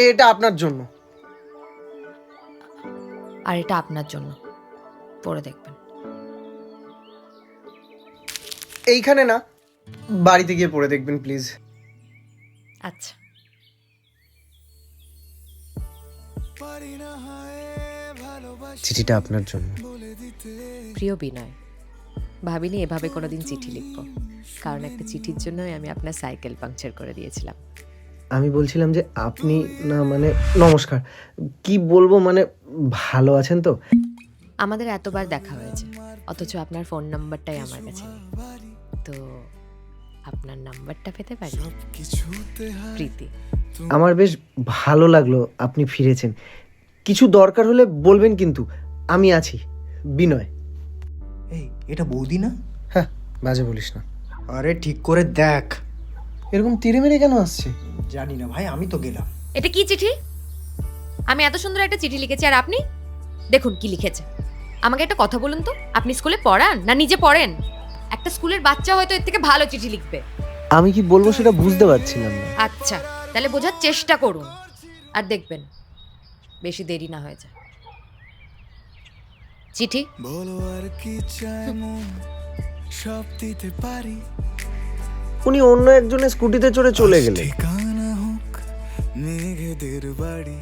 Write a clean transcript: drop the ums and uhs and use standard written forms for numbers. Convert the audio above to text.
এটা আপনার জন্য। আর এটা আপনার জন্য, পড়ে দেখবেন। এইখানে না, বাড়িতে গিয়ে পড়ে দেখবেন প্লিজ। আচ্ছা। চিঠিটা আপনার জন্য। প্রিয় বিনয়, ভাবিনি এভাবে কোনোদিন চিঠি লিখব, কারণ একটা চিঠির জন্যই আমি আপনার সাইকেল পাংচার করে দিয়েছিলাম। আমি বলছিলাম যে আপনি না, মানে নমস্কার, কি বলবো, মানে ভালো আছেন তো? আমাদের এতবার দেখা হয়েছে, অথচ আপনার ফোন নাম্বারটাই আমার কাছে নেই। তো আপনার নাম্বারটা পেতে পারি? প্রীতি। আমার বেশ ভালো লাগলো আপনি ফিরেছেন। কিছু দরকার হলে বলবেন, কিন্তু আমি আছি। বিনয়। এই, এটা বৌদি না? হ্যাঁ, বাজে বলিস না। আরে ঠিক করে দেখ। এরকম তীরে মেরে কেন আসছে? জানি না ভাই, আমি তো গেলাম। এটা কি চিঠি? আমি এত সুন্দর একটা চিঠি লিখেছি, আর আপনি দেখুন কি লিখেছে। আমাকে একটা কথা বলুন তো, আপনি স্কুলে পড়ান না নিজে পড়েন? একটা স্কুলের বাচ্চা হয়তো এর থেকে ভালো চিঠি লিখবে। আমি কি বলবো সেটা বুঝতে পারছিলাম না। আচ্ছা, তাহলে বোঝার চেষ্টা করুন, আর দেখবেন বেশি দেরি না হয়ে যায়। চিঠি বলো আর কি চাই মন, সব দিতে পারি। উনি অন্য একজনের স্কুটিতে চড়ে চলে গেলেন। ঠিকানা হোক মেঘেদের বাড়ি।